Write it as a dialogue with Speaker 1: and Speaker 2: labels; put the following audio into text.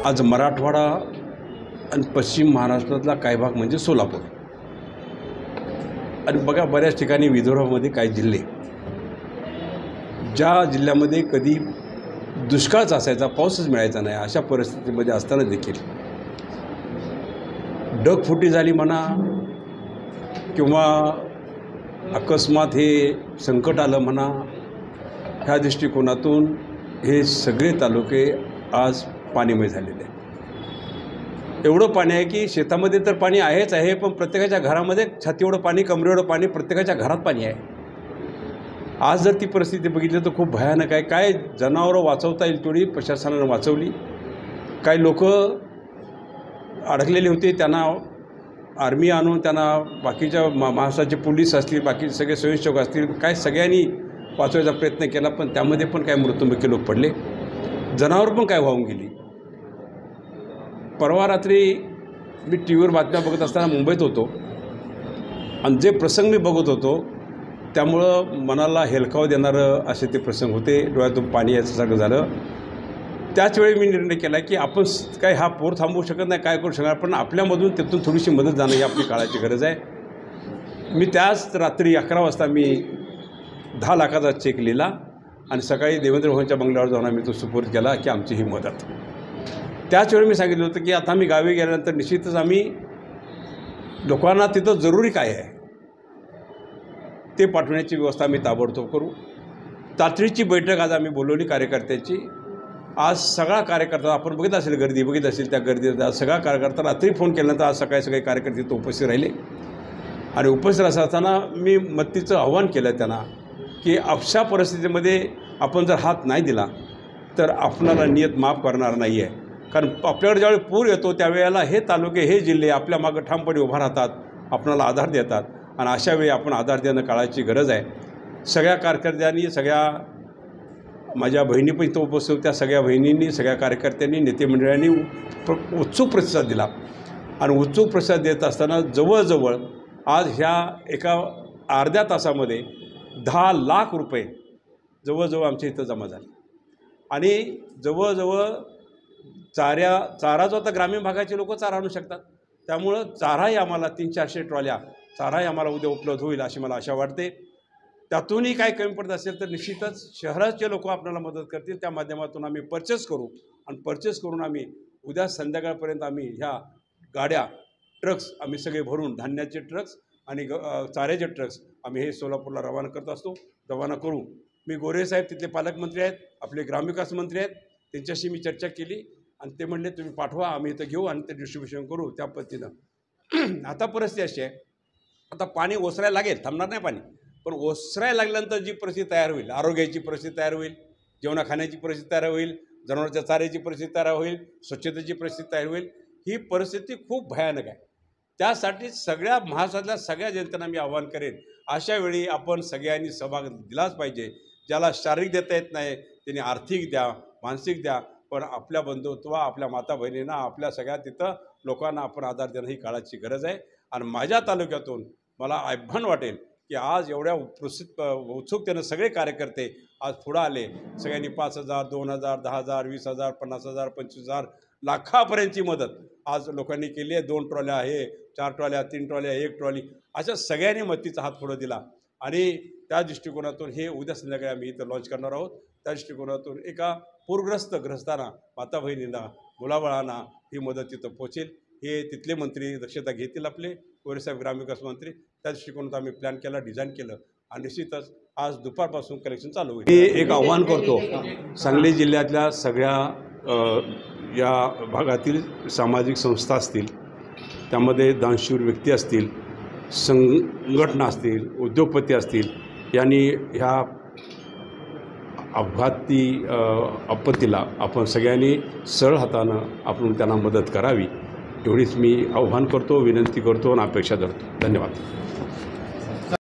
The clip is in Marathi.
Speaker 1: आज मराठवाडा आणि पश्चिम महाराष्ट्रातला काही भाग म्हणजे सोलापूर आणि बघा बऱ्याच ठिकाणी विदर्भामध्ये काही जिल्हे ज्या जिल्ह्यामध्ये कधी दुष्काळच असायचा, पाऊसच मिळायचा नाही, अशा परिस्थितीमध्ये असताना देखील ढगफुटी झाली म्हणा किंवा अकस्मात हे संकट आलं म्हणा, ह्या दृष्टिकोनातून हे सगळे तालुके आज पाणीमय झालेले आहेत। एवढं पाणी आहे की शेतामध्ये तर पाणी आहेच आहे, पण प्रत्येकाच्या घरामध्ये छातीएवढं पाणी, कमरेएवढं पाणी, प्रत्येकाच्या घरात पाणी आहे। आज जर ती परिस्थिती बघितली तर खूप भयानक आहे। काय जनावरं वाचवता येईल तेवढी प्रशासनानं वाचवली, काही लोक अडकलेले होते त्यांना आर्मी आणून त्यांना बाकीच्या महाराष्ट्राचे पोलीस असतील, बाकी सगळे स्वयंसेवक असतील, काय सगळ्यांनी वाचवायचा प्रयत्न केला, पण त्यामध्ये पण काय मृत्युमुखी लोक पडले, जनावर पण काय वाहून गेली। परवा रात्री मी टी व्हीवर बातम्या बघत असताना मुंबईत होतो आणि जे प्रसंग मी बघत होतो त्यामुळं मनाला हेलकाव देणारं असे ते प्रसंग होते, डोळ्यातून पाणी यायचं झालं। त्याचवेळी मी निर्णय केला की आपण काय हा पूर थांबवू शकत नाही, काय करू शकणार, पण आपल्यामधून त्यातून थोडीशी मदत जाणं ही आपली काळाची गरज आहे। मी त्याच रात्री 11 वाजता मी 10 लाखाचा चेक लिहिला आणि सकाळी देवेंद्र भवनच्या बंगल्यावर जाऊन आम्ही तो सुपूर्द केला की आमची ही मदत। त्याचवेळी मी सांगितलं होतं की आता आम्ही गावी गेल्यानंतर निश्चितच आम्ही लोकांना तिथं जरुरी काय आहे ते पाठवण्याची व्यवस्था आम्ही ताबडतोब करू। तातडीची बैठक आज आम्ही बोलवली कार्यकर्त्याची। आज सगळा कार्यकर्ता, आपण बघितलं असेल गर्दी, बघितलं असेल त्या गर्दीत आज सगळा कार्यकर्ता, रात्री फोन केल्यानंतर आज सकाळी सगळे कार्यकर्ते तिथं उपस्थित राहिले आणि उपस्थित असताना मी मदतीचं आव्हान केलं त्यांना की अशा परिस्थितीमध्ये आपण जर हात नाही दिला तर आपणाला नियत माफ करणार नाही आहे। कारण आपल्याकडे ज्यावेळी पूर येतो त्यावेळेला हे तालुके, हे जिल्हे आपल्या मागं ठामपणे उभा राहतात, आपणाला आधार देतात आणि अशावेळी आपण आधार देणं काळाची गरज आहे। सगळ्या कार्यकर्त्यांनी, सगळ्या माझ्या बहिणी पण इथं उपस्थित होत्या, सगळ्या बहिणींनी, सगळ्या कार्यकर्त्यांनी, नेते मंडळांनी उत्सुक प्रतिसाद दिला आणि उत्सुक प्रतिसाद देत असताना जवळजवळ आज ह्या एका अर्ध्या तासामध्ये 10 लाख रुपये जवळजवळ आमच्या इथं जमा झाले आणि जवळजवळ चारा जो आता ग्रामीण भागाचे लोक चारा आणू शकतात, त्यामुळं चाराही आम्हाला 300-400 ट्रॉल्या चाराही आम्हाला उद्या उपलब्ध होईल अशी मला आशा वाटते। त्यातूनही काय कमी पडत असेल तर निश्चितच शहराचे लोक आपल्याला मदत करतील, त्या माध्यमातून आम्ही परचेस करू आणि परचेस करून आम्ही उद्या संध्याकाळपर्यंत आम्ही ह्या गाड्या, ट्रक्स आम्ही सगळे भरून, धान्याचे ट्रक्स आणि चाऱ्याचे ट्रक्स आम्ही हे सोलापूरला रवाना करत असतो, रवाना करू। मी गोरे साहेब तिथले पालकमंत्री आहेत, आपले ग्रामविकास मंत्री आहेत, त्यांच्याशी मी चर्चा केली आणि ते म्हणले तुम्ही पाठवा, आम्ही इथं घेऊ आणि ते डिस्ट्रीब्युशन करू त्या पद्धतीनं। आता परिस्थिती अशी आहे, आता पाणी ओसरायला लागेल, थांबणार नाही पाणी, पण ओसरायला लागल्यानंतर जी परिस्थिती तयार होईल, आरोग्याची परिस्थिती तयार होईल, जेवणा खाण्याची परिस्थिती तयार होईल, जनावरांच्या चाऱ्याची परिस्थिती तयार होईल, स्वच्छतेची परिस्थिती तयार होईल, ही परिस्थिती खूप भयानक आहे। त्यासाठी सगळ्या महाराष्ट्रातल्या सगळ्या जनतेला मी आवाहन करेन, अशा वेळी आपण सगळ्यांनी सहभाग दिलाच पाहिजे। ज्याला शारीरिक देता येत नाही त्यांनी आर्थिक द्या, मानसिक द्या, पण आपल्या बंधुत्व, आपल्या माता बहिणींना, आपल्या सगळ्या तिथं लोकांना आपण आधार देणं ही काळाची गरज आहे। आणि माझ्या तालुक्यातून मला अभिमान वाटेल की आज एवढ्या उत्सुकतेनं सगळे कार्यकर्ते आज पुढं आले, सगळ्यांनी 5,000, 2,000, 10,000, 20,000, 50,000, 25,000 लाखापर्यंतची मदत आज लोकांनी केली आहे। 2 ट्रॉल्या आहे, 4 ट्रॉल्या, 3 ट्रॉल्या, 1 ट्रॉली, अशा सगळ्यांनी मदतीचा हात पुढं दिला आणि त्या दृष्टिकोनातून हे उद्या संध्याकाळी आम्ही इथं लॉन्च करणार आहोत। त्या दृष्टिकोनातून एका पूरग्रस्तांना, माता बहिणींना, मुलाबाळांना ही मदत तिथं पोचेल, हे तिथले मंत्री दक्षता घेतील, आपले गोरेसाहेब ग्रामविकास मंत्री। त्या दृष्टिकोनात आम्ही प्लॅन केला, डिझाईन केलं आणि निश्चितच आज दुपारपासून कलेक्शन चालू होईल। मी एक आव्हान करतो सांगली जिल्ह्यातल्या सगळ्या या भागातील सामाजिक संस्था असतील, त्यामध्ये दानशूर व्यक्ती असतील, संघटना असतील, उद्योगपती असतील, यांनी ह्या अपघाती आपत्तीला आपण सगळ्यांनी सरळ हातानं आपण त्यांना मदत करावी, एवढीच मी आव्हान करतो, विनंती करतो आणि अपेक्षा धरतो। धन्यवाद।